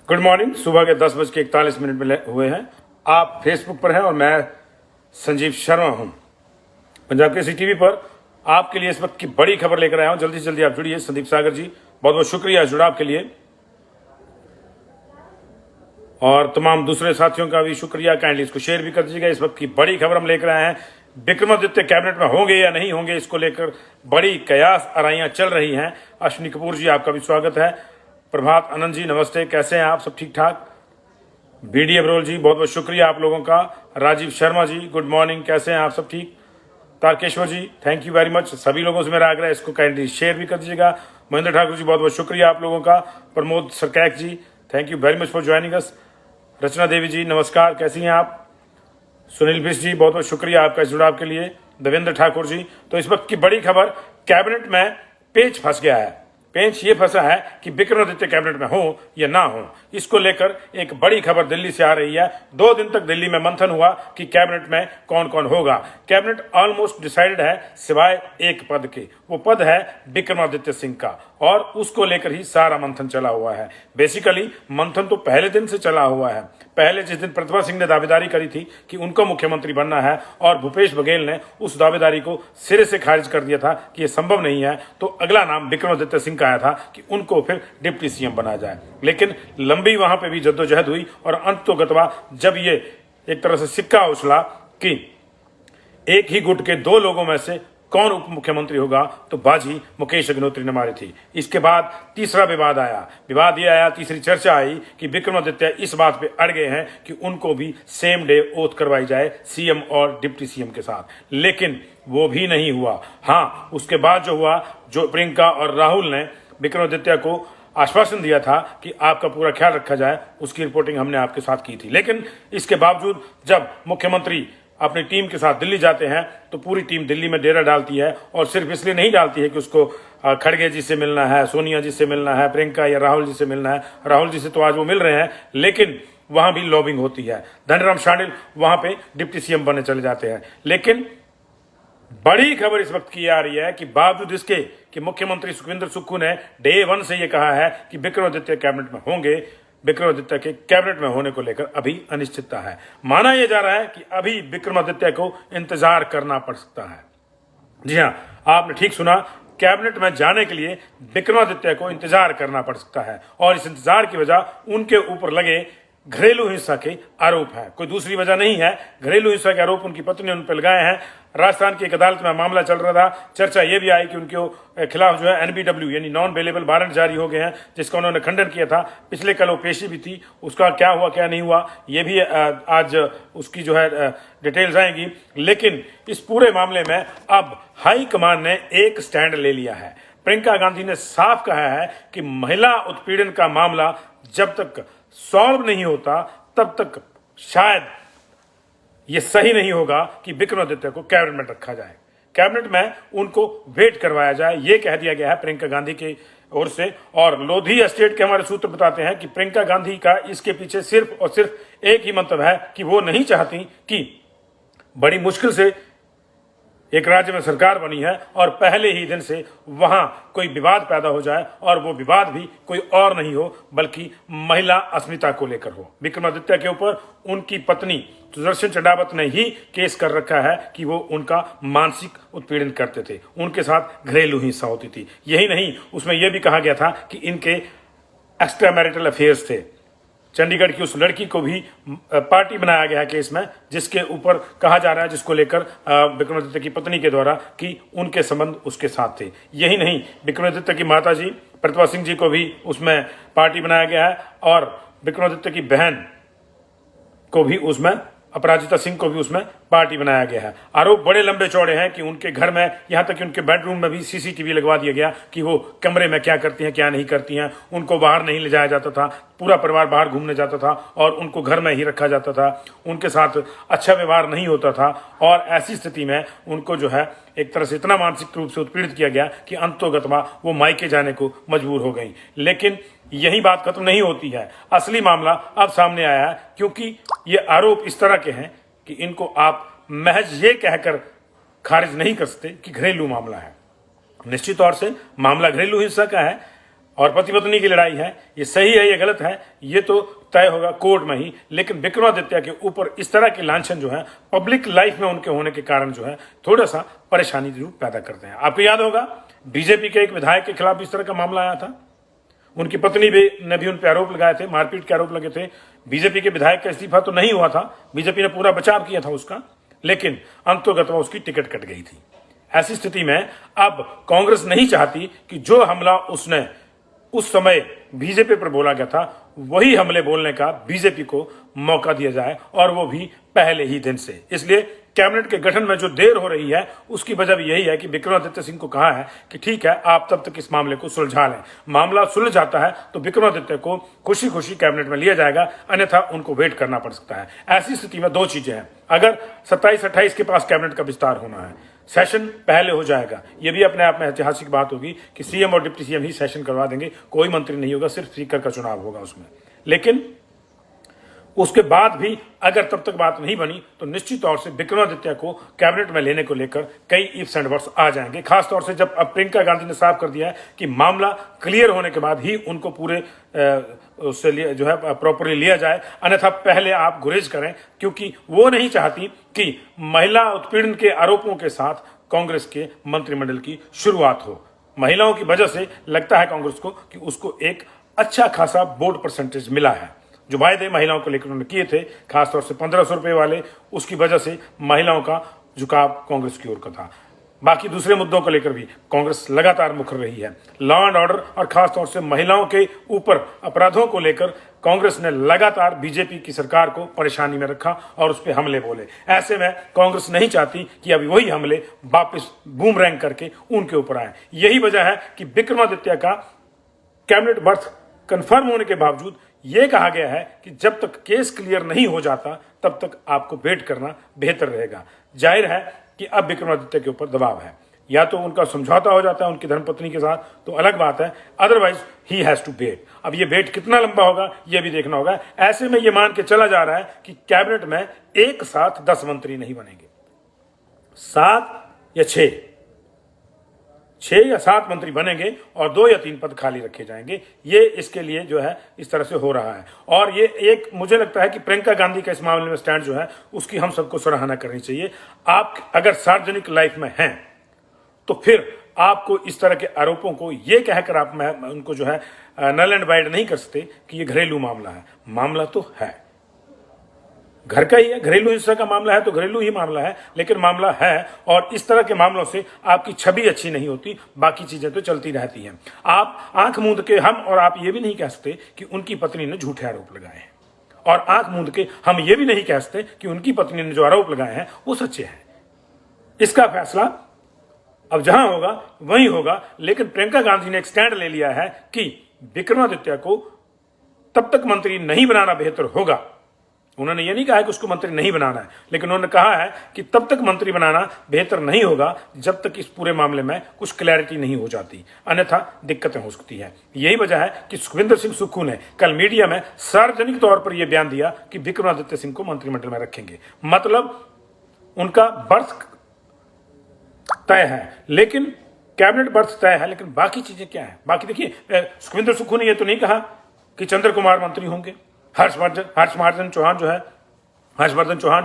Good morning. सुबह के 10:41 में हुए हैं। आप फेसबुक पर हैं और मैं संजीव शर्मा हूं। पंजाब केसरी टीवी पर आपके लिए इस वक्त की बड़ी खबर लेकर आया हूं। जल्दी से जल्दी आप जुड़िए। संदीप सागर जी, बहुत बहुत शुक्रिया जुड़ाव के लिए, और तमाम दूसरे साथियों का भी शुक्रिया। काइंडली इसको शेयर भी कर दीजिएगा। इस वक्त की बड़ी खबर हम लेकर आए हैं। विक्रमादित्य कैबिनेट में होंगे या नहीं होंगे, इसको लेकर बड़ी कयास आराइयां चल रही हैं। अश्विनी कपूर जी, आपका भी स्वागत है। प्रभात आनंद जी, नमस्ते, कैसे हैं आप? सब ठीक ठाक? बीडी अब्रोल जी, बहुत बहुत शुक्रिया आप लोगों का। राजीव शर्मा जी, गुड मॉर्निंग, कैसे हैं आप? सब ठीक? तारकेश्वर जी, थैंक यू वेरी मच। सभी लोगों से मेरा आग्रह है इसको काइंडली शेयर भी कर दीजिएगा। महेंद्र ठाकुर जी, बहुत बहुत शुक्रिया आप लोगों का। प्रमोद सरकैक ji, thank you very much for joining us. Rachna Devi ji, नमस्कार, कैसी हैं आप? सुनील बिश जी, बहुत बहुत शुक्रिया आपका इस जुड़ाव के लिए। देवेंद्र ठाकुर जी, तो इस वक्त की बड़ी खबर, कैबिनेट में पेच फंस गया है। पेच ये फंसा है कि विक्रमादित्य कैबिनेट में हो या ना हो, इसको लेकर एक बड़ी खबर दिल्ली से आ रही है। 2 दिन तक दिल्ली में मंथन हुआ कि कैबिनेट में कौन कौन होगा। कैबिनेट ऑलमोस्ट डिसाइडेड है सिवाय एक पद के। वो पद है विक्रमादित्य सिंह का, और उसको लेकर ही सारा मंथन चला हुआ है। बेसिकली मंथन तो पहले दिन से चला हुआ है। पहले जिस दिन प्रतिभा सिंह ने दावेदारी करी थी कि उनको मुख्यमंत्री बनना है, और भूपेश बघेल ने उस दावेदारी को सिरे से खारिज कर दिया था कि यह संभव नहीं है, तो अगला नाम विक्रमादित्य सिंह का आया था कि उनको फिर डिप्टी सीएम बनाया जाए। लेकिन लंबी वहां पे भी जद्दोजहद हुई, और अंत तो गतवा जब ये एक तरह से सिक्का उछला कि एक ही गुट के 2 लोगों में से कौन उप मुख्यमंत्री होगा, तो बाजी मुकेश अग्निहोत्री ने मारी थी। इसके बाद तीसरा विवाद आया। विवाद ये आया, तीसरी चर्चा आई कि विक्रमादित्य इस बात पे अड़ गए हैं कि उनको भी सेम डे ओथ करवाई जाए सीएम और डिप्टी सीएम के साथ। लेकिन वो भी नहीं हुआ। हाँ, उसके बाद जो हुआ, जो प्रियंका और राहुल ने विक्रमादित्य को आश्वासन दिया था कि आपका पूरा ख्याल रखा जाए, उसकी रिपोर्टिंग हमने आपके साथ की थी। लेकिन इसके बावजूद जब मुख्यमंत्री अपनी टीम के साथ दिल्ली जाते हैं, तो पूरी टीम दिल्ली में डेरा डालती है, और सिर्फ इसलिए नहीं डालती है कि उसको खड़गे जी से मिलना है, सोनिया जी से मिलना है, प्रियंका या राहुल जी से मिलना है। राहुल जी से तो आज वो मिल रहे हैं, लेकिन वहां भी लॉबिंग होती है। धनीराम शांडिल वहां पे डिप्टी सीएम बनने चले जाते हैं। लेकिन बड़ी खबर इस वक्त की आ रही है कि बावजूद इसके कि मुख्यमंत्री सुखविंदर सुक्खू ने डे 1 से यह कहा है कि विक्रमादित्य कैबिनेट में होंगे, विक्रमादित्य के कैबिनेट में होने को लेकर अभी अनिश्चितता है। माना यह जा रहा है कि अभी विक्रमादित्य को इंतजार करना पड़ सकता है। जी हां, आपने ठीक सुना, कैबिनेट में जाने के लिए विक्रमादित्य को इंतजार करना पड़ सकता है, और इस इंतजार की वजह उनके ऊपर लगे घरेलू हिंसा के आरोप है। कोई दूसरी वजह नहीं है। घरेलू हिंसा के आरोप उनकी पत्नी ने उन पर लगाए हैं। राजस्थान की एक अदालत में मामला चल रहा था। चर्चा यह भी आई कि उनके खिलाफ जो है एनबीडब्ल्यू यानी नॉन बेलेबल वारंट जारी हो गए हैं, जिसका उन्होंने खंडन किया था। पिछले कल वो पेशी भी थी, उसका क्या हुआ क्या नहीं हुआ ये भी आज उसकी जो है डिटेल्स आएंगी। लेकिन इस पूरे मामले में अब हाईकमान ने एक स्टैंड ले लिया है। प्रियंका गांधी ने साफ कहा है कि महिला उत्पीड़न का मामला जब तक सॉल्व नहीं होता, तब तक शायद यह सही नहीं होगा कि विक्रमादित्य को कैबिनेट में रखा जाए। कैबिनेट में उनको वेट करवाया जाए, यह कह दिया गया है प्रियंका गांधी की ओर से। और लोधी एस्टेट के हमारे सूत्र बताते हैं कि प्रियंका गांधी का इसके पीछे सिर्फ और सिर्फ एक ही मंतव्य है कि वो नहीं चाहती कि बड़ी मुश्किल से एक राज्य में सरकार बनी है और पहले ही दिन से वहां कोई विवाद पैदा हो जाए, और वो विवाद भी कोई और नहीं हो बल्कि महिला अस्मिता को लेकर हो। विक्रमादित्य के ऊपर उनकी पत्नी सुदर्शन चंडावत ने ही केस कर रखा है कि वो उनका मानसिक उत्पीड़न करते थे, उनके साथ घरेलू हिंसा होती थी। यही नहीं, उसमें यह भी कहा गया था कि इनके एक्स्ट्रा मैरिटल अफेयर्स थे। चंडीगढ़ की उस लड़की को भी पार्टी बनाया गया है केस में, जिसके ऊपर कहा जा रहा है, जिसको लेकर विक्रमादित्य की पत्नी के द्वारा कि उनके संबंध उसके साथ थे। यही नहीं, विक्रमादित्य की माता जी प्रतिभा सिंह जी को भी उसमें पार्टी बनाया गया है, और विक्रमादित्य की बहन को भी उसमें, अपराजिता सिंह को भी उसमें पार्टी बनाया गया है। आरोप बड़े लंबे चौड़े हैं कि उनके घर में, यहां तक कि उनके बेडरूम में भी सीसीटीवी लगवा दिया गया कि वो कमरे में क्या करती हैं क्या नहीं करती हैं। उनको बाहर नहीं ले जाया जाता था, पूरा परिवार बाहर घूमने जाता था, और उनको घर में ही रखा जाता था। उनके साथ अच्छा व्यवहार नहीं होता था, और ऐसी स्थिति में उनको जो है एक तरह से इतना मानसिक रूप से उत्पीड़ित किया गया कि अंतोगत्वा वो मायके जाने को मजबूर हो गई। लेकिन यही बात खत्म नहीं होती है। असली मामला अब सामने आया है, क्योंकि ये आरोप इस तरह के हैं कि इनको आप महज ये कहकर खारिज नहीं कर सकते कि घरेलू मामला है। निश्चित तौर से मामला घरेलू हिंसा का है, और पति पत्नी की लड़ाई है, ये सही है ये गलत है ये तो तय होगा कोर्ट में ही। लेकिन विक्रमादित्य के ऊपर इस तरह के लांछन जो है पब्लिक लाइफ में उनके होने के कारण जो है थोड़ा सा परेशानी जरूर पैदा करते हैं। आपको याद होगा बीजेपी के एक विधायक के खिलाफ इस तरह का मामला आया था, उनकी पत्नी ने भी उन पर आरोप लगाए थे, मारपीट के आरोप लगे थे। बीजेपी के विधायक का इस्तीफा तो नहीं हुआ था, बीजेपी ने पूरा बचाव किया था उसका, लेकिन अंतोगत्वा उसकी टिकट कट गई थी। ऐसी स्थिति में अब कांग्रेस नहीं चाहती कि जो हमला उसने उस समय बीजेपी पर बोला गया था वही हमले बोलने का बीजेपी को मौका दिया जाए, और वो भी पहले ही दिन से। इसलिए कैबिनेट के गठन में जो देर हो रही है उसकी वजह भी यही है कि विक्रमादित्य सिंह को कहा है कि ठीक है आप तब तक इस मामले को सुलझा लें। मामला सुलझ जाता है तो विक्रमादित्य को खुशी खुशी कैबिनेट में लिया जाएगा, अन्यथा उनको वेट करना पड़ सकता है। ऐसी स्थिति में दो चीजें हैं, अगर 27-28 के पास कैबिनेट का विस्तार होना है, सेशन पहले हो जाएगा, यह भी अपने आप में ऐतिहासिक बात होगी कि सीएम और डिप्टी सीएम ही सेशन करवा देंगे, कोई मंत्री नहीं होगा, सिर्फ स्पीकर का चुनाव होगा उसमें। लेकिन उसके बाद भी अगर तब तक बात नहीं बनी तो निश्चित तौर से विक्रमादित्य को कैबिनेट में लेने को लेकर कई इफ्स एंड बट्स आ जाएंगे, खासतौर से जब अब प्रियंका गांधी ने साफ कर दिया है कि मामला क्लियर होने के बाद ही उनको पूरे उससे जो है प्रॉपरली लिया जाए, अन्यथा पहले आप गुरेज करें, क्योंकि वो नहीं चाहती कि महिला उत्पीड़न के आरोपों के साथ कांग्रेस के मंत्रिमंडल की शुरुआत हो। महिलाओं की वजह से लगता है कांग्रेस को कि उसको एक अच्छा खासा वोट परसेंटेज मिला है। जो वायदे महिलाओं को लेकर उन्होंने किए थे, खासतौर से 1500 रुपए वाले, उसकी वजह से महिलाओं का झुकाव कांग्रेस की ओर का था। बाकी दूसरे मुद्दों को लेकर भी कांग्रेस लगातार मुखर रही है। लॉ एंड ऑर्डर और खासतौर से महिलाओं के ऊपर अपराधों को लेकर कांग्रेस ने लगातार बीजेपी की सरकार को परेशानी में रखा और उस पर हमले बोले। ऐसे में कांग्रेस नहीं चाहती कि अभी वही हमले वापस बूमरैंग करके उनके ऊपर आए। यही वजह है कि विक्रमादित्य का कैबिनेट बर्थ कंफर्म होने के बावजूद यह कहा गया है कि जब तक केस क्लियर नहीं हो जाता तब तक आपको वेट करना बेहतर रहेगा। जाहिर है कि अब विक्रमादित्य के ऊपर दबाव है, या तो उनका समझौता हो जाता है उनकी धर्मपत्नी के साथ तो अलग बात है, otherwise he has to wait. अब ये वेट कितना लंबा होगा यह भी देखना होगा। ऐसे में यह मान के चला जा रहा है कि कैबिनेट में एक साथ 10 मंत्री नहीं बनेंगे, 7 या 6 या 7 मंत्री बनेंगे और 2 या 3 पद खाली रखे जाएंगे। ये इसके लिए जो है इस तरह से हो रहा है। और ये एक मुझे लगता है कि प्रियंका गांधी का इस मामले में स्टैंड जो है उसकी हम सबको सराहना करनी चाहिए। आप अगर सार्वजनिक लाइफ में हैं तो फिर आपको इस तरह के आरोपों को ये कहकर आप उनको जो है नल एंड वाइड नहीं कर सकते कि ये घरेलू मामला है। मामला तो है, घर का ही है, घरेलू हिंसा का मामला है तो घरेलू ही मामला है, लेकिन मामला है। और इस तरह के मामलों से आपकी छवि अच्छी नहीं होती, बाकी चीजें तो चलती रहती हैं। आप आंख मूंद के हम और आप ये भी नहीं कह सकते कि उनकी पत्नी ने झूठे आरोप लगाए हैं, और आंख मूंद के हम ये भी नहीं कह सकते कि उनकी पत्नी ने जो आरोप लगाए हैं वो सच्चे हैं। इसका फैसला अब जहां होगा वहीं होगा। लेकिन प्रियंका गांधी ने एक स्टैंड ले लिया है कि विक्रमादित्य को तब तक मंत्री नहीं बनाना बेहतर होगा। उन्होंने ये नहीं कहा है कि उसको मंत्री नहीं बनाना है, लेकिन उन्होंने कहा है कि तब तक मंत्री बनाना बेहतर नहीं होगा जब तक इस पूरे मामले में कुछ क्लैरिटी नहीं हो जाती, अन्यथा दिक्कतें हो सकती हैं। यही वजह है कि सुखविंदर सिंह सुक्खू ने कल मीडिया में सार्वजनिक तौर पर यह बयान दिया कि विक्रमादित्य सिंह को मंत्रिमंडल में रखेंगे। मतलब उनका बर्थ तय है, लेकिन कैबिनेट बर्थ तय है, लेकिन बाकी चीजें क्या है। बाकी देखिए, सुखविंदर सुक्खू ने यह तो नहीं कहा कि चंद्र कुमार मंत्री होंगे, हर्षवर्धन चौहान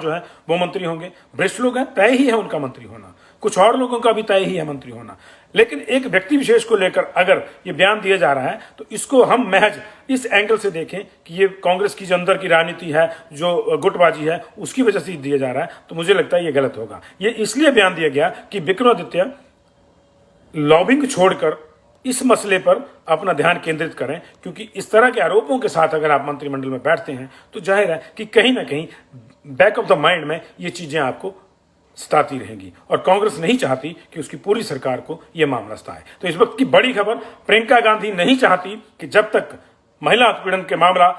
जो है वो मंत्री होंगे। वरिष्ठ लोग हैं, तय ही है उनका मंत्री होना। कुछ और लोगों का भी तय ही है मंत्री होना। लेकिन एक व्यक्ति विशेष को लेकर अगर ये बयान दिया जा रहा है तो इसको हम महज इस एंगल से देखें कि ये कांग्रेस की जो अंदर की राजनीति है, जो गुटबाजी है, उसकी वजह से दिया जा रहा है, तो मुझे लगता है ये गलत होगा। ये इसलिए बयान दिया गया कि विक्रमादित्य लॉबिंग छोड़कर इस मसले पर अपना ध्यान केंद्रित करें, क्योंकि इस तरह के आरोपों के साथ अगर आप मंत्रिमंडल में बैठते हैं तो जाहिर है कि कहीं ना कहीं बैक ऑफ द माइंड में ये चीजें आपको सताती रहेंगी, और कांग्रेस नहीं चाहती कि उसकी पूरी सरकार को यह मामला सताए। तो इस वक्त की बड़ी खबर, प्रियंका गांधी नहीं चाहती कि जब तक महिला उत्पीड़न के मामला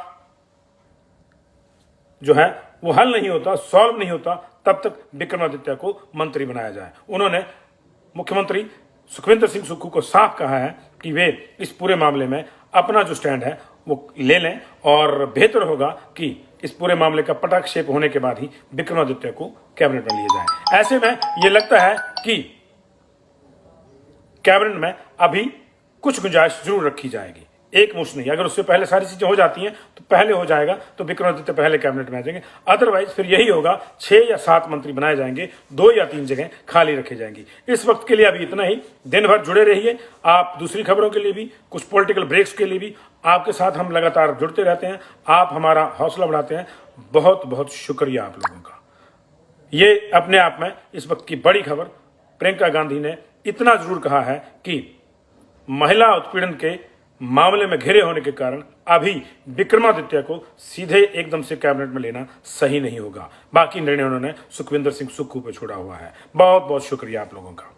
जो है वो हल नहीं होता, सॉल्व नहीं होता, तब तक विक्रमादित्य को मंत्री बनाया जाए। उन्होंने मुख्यमंत्री सुखविंदर सिंह सुक्खू को साफ कहा है कि वे इस पूरे मामले में अपना जो स्टैंड है वो ले लें, और बेहतर होगा कि इस पूरे मामले का पटाक्षेप होने के बाद ही विक्रमादित्य को कैबिनेट में लिया जाए। ऐसे में यह लगता है कि कैबिनेट में अभी कुछ गुंजाइश जरूर रखी जाएगी, एक मुश्त नहीं। अगर उससे पहले सारी चीजें हो जाती हैं तो पहले हो जाएगा तो विक्रमादित्य पहले कैबिनेट में आ जाएंगे। अदरवाइज फिर यही होगा, 6 या 7 मंत्री बनाए जाएंगे, 2 या 3 जगह खाली रखी जाएंगी। इस वक्त के लिए अभी इतना ही। दिन भर जुड़े रहिए आप दूसरी खबरों के लिए भी, कुछ पॉलिटिकल ब्रेक्स के लिए भी। आपके साथ हम लगातार जुड़ते रहते हैं, आप हमारा हौसला बढ़ाते हैं। बहुत बहुत शुक्रिया आप लोगों का। ये अपने आप में इस वक्त की बड़ी खबर। प्रियंका गांधी ने इतना जरूर कहा है कि महिला उत्पीड़न के मामले में घिरे होने के कारण अभी विक्रमादित्य को सीधे एकदम से कैबिनेट में लेना सही नहीं होगा। बाकी निर्णय उन्होंने सुखविंदर सिंह सुक्खू पे छोड़ा हुआ है। बहुत बहुत शुक्रिया आप लोगों का।